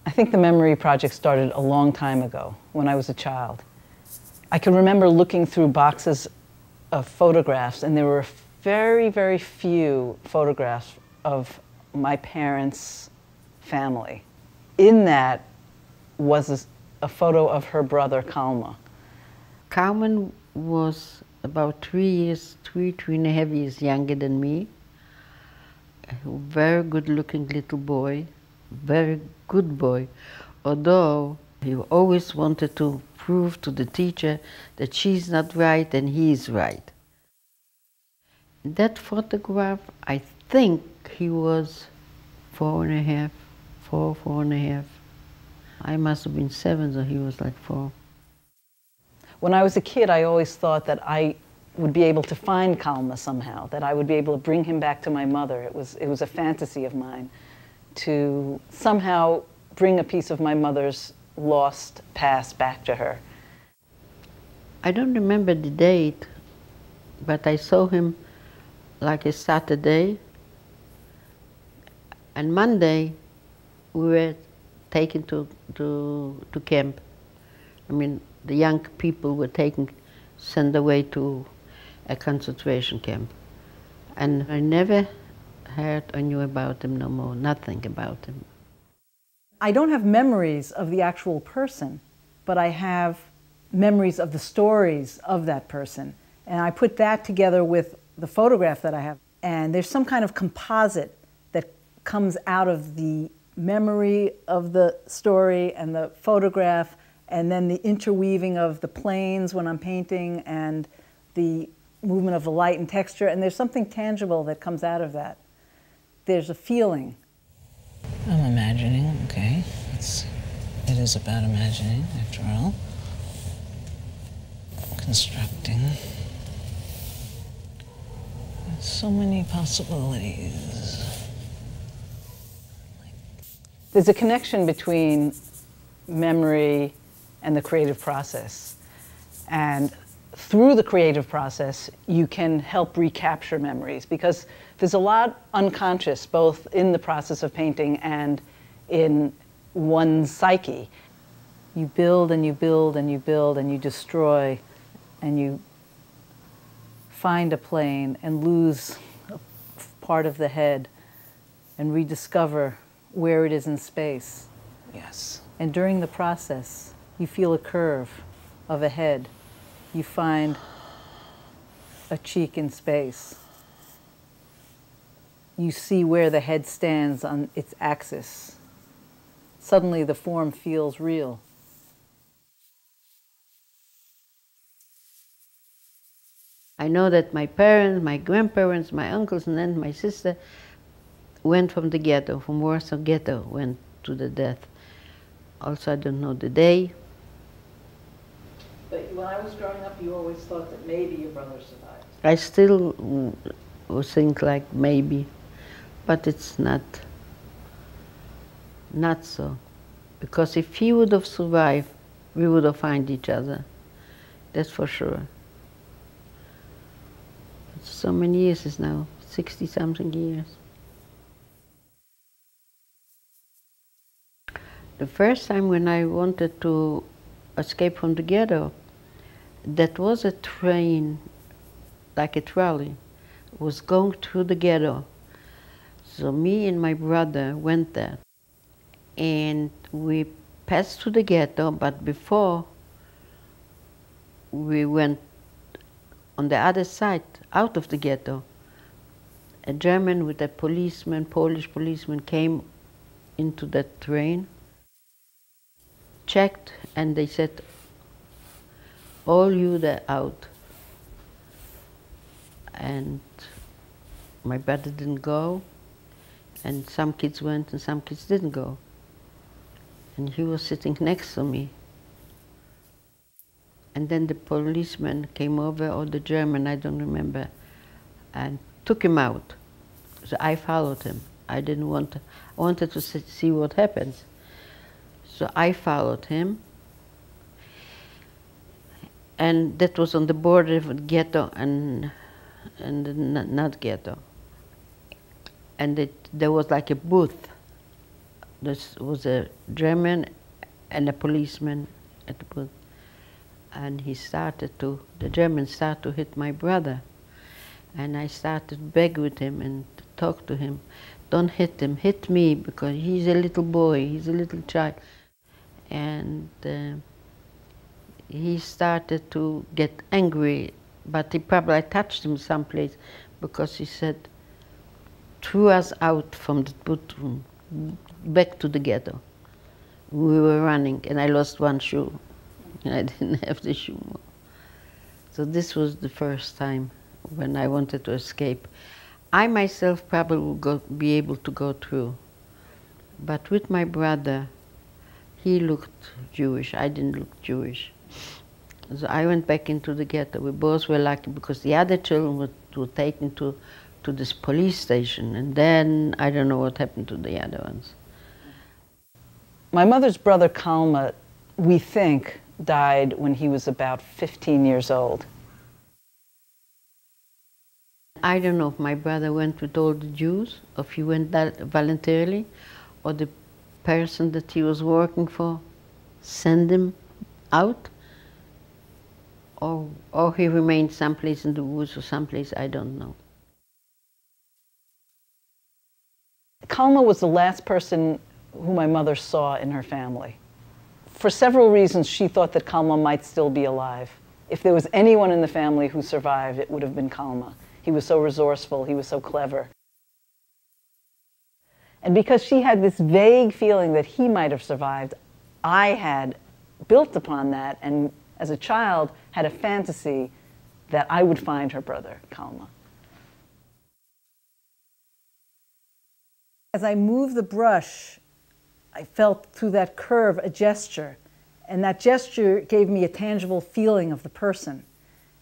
I think the memory project started a long time ago, when I was a child. I can remember looking through boxes of photographs, and there were very, very few photographs of my parents' family. In that was a photo of her brother, Kalma. Carmen was about 3.5 years younger than me. A very good-looking little boy, very good boy, although he always wanted to prove to the teacher that she's not right and he is right. That photograph, I think he was 4.5, 4.5. I must have been 7, so he was like 4. When I was a kid, I always thought that I would be able to find Kalma somehow, that I would be able to bring him back to my mother. It was a fantasy of mine to somehow bring a piece of my mother's lost past back to her. I don't remember the date, but I saw him like a Saturday, and Monday we were taken to camp. I mean, the young people were sent away to a concentration camp. And I never heard or knew about him no more, nothing about him. I don't have memories of the actual person, but I have memories of the stories of that person. And I put that together with the photograph that I have. And there's some kind of composite that comes out of the memory of the story and the photograph, and then the interweaving of the planes when I'm painting and the movement of the light and texture, and there's something tangible that comes out of that. There's a feeling. I'm imagining, okay. It is about imagining, after all. Constructing. There's so many possibilities. There's a connection between memory and the creative process. And through the creative process, you can help recapture memories, because there's a lot unconscious, both in the process of painting and in one's psyche. You build and you build and you build and you destroy, and you find a plane and lose a part of the head and rediscover where it is in space. Yes. And during the process, you feel a curve of a head. You find a cheek in space. You see where the head stands on its axis. Suddenly the form feels real. I know that my parents, my grandparents, my uncles, and then my sister went from the ghetto, from Warsaw Ghetto, went to the death. Also, I don't know the day. But when I was growing up, you always thought that maybe your brother survived. I still think like maybe, but it's not so. Because if he would have survived, we would have found each other. That's for sure. It's so many years it's now, 60-something years. The first time when I wanted to escape from the ghetto, that was a train, like a trolley, was going through the ghetto. So me and my brother went there. And we passed through the ghetto, but before we went on the other side, out of the ghetto, a German with a policeman, Polish policeman, came into that train, checked, and they said, all you there out. And my brother didn't go, and some kids went and some kids didn't go. And he was sitting next to me. And then the policeman came over, or the German, I don't remember, and took him out. So I followed him. I didn't want to, I wanted to see what happens. So I followed him. And that was on the border of ghetto and not ghetto. And there was like a booth This was a German and a policeman at the booth. And the German started to hit my brother. And I started to beg with him and to talk to him. Don't hit him, hit me, because he's a little boy, he's a little child. And he started to get angry, but he probably touched him someplace, because he said, threw us out from the boot-room, back to the ghetto. We were running, and I lost one shoe. I didn't have the shoe more. So this was the first time when I wanted to escape. I myself probably would be able to go through. But with my brother, he looked Jewish. I didn't look Jewish. So I went back into the ghetto. We both were lucky, because the other children were taken to this police station. And then I don't know what happened to the other ones. My mother's brother, Kalma, we think, died when he was about 15 years old. I don't know if my brother went with all the Jews, or if he went voluntarily, or the person that he was working for sent him out, or he remained someplace in the woods or someplace, I don't know. Kalma was the last person who my mother saw in her family. For several reasons, she thought that Kalma might still be alive. If there was anyone in the family who survived, it would have been Kalma. He was so resourceful, he was so clever. And because she had this vague feeling that he might have survived, I had built upon that, and as a child had a fantasy that I would find her brother, Kalma. As I moved the brush, I felt through that curve a gesture, and that gesture gave me a tangible feeling of the person.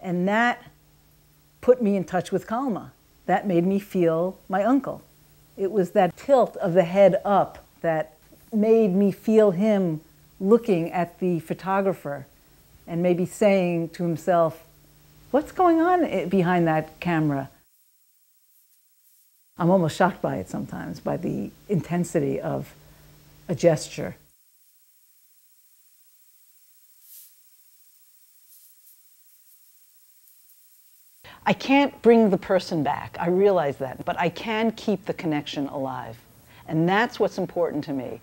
And that put me in touch with Kalma. That made me feel my uncle. It was that tilt of the head up that made me feel him looking at the photographer and maybe saying to himself, what's going on behind that camera? I'm almost shocked by it sometimes, by the intensity of a gesture. I can't bring the person back, I realize that, but I can keep the connection alive. And that's what's important to me.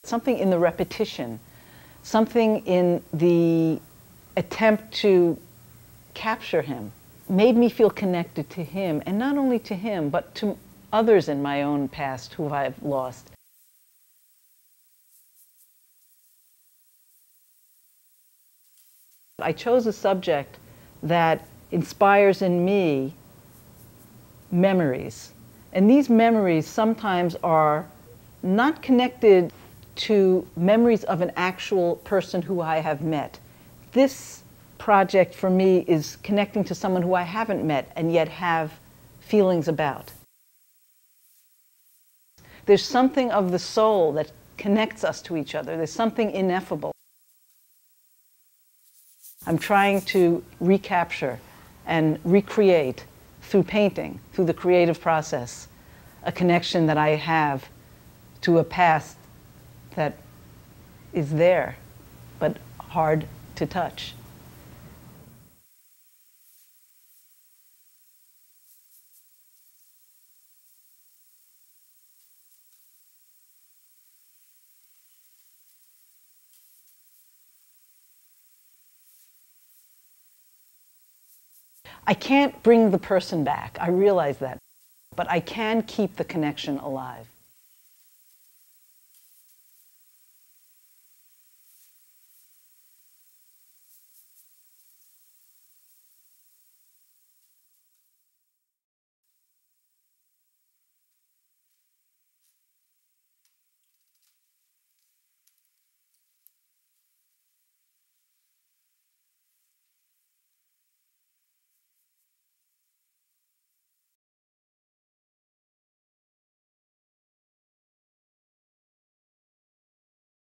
Something in the repetition, something in the attempt to capture him made me feel connected to him, and not only to him, but to others in my own past who I've lost. I chose a subject that inspires in me memories. And these memories sometimes are not connected to memories of an actual person who I have met. This project for me is connecting to someone who I haven't met and yet have feelings about. There's something of the soul that connects us to each other. There's something ineffable. I'm trying to recapture and recreate through painting, through the creative process, a connection that I have to a past that is there, but hard to touch. I can't bring the person back, I realize that, but I can keep the connection alive.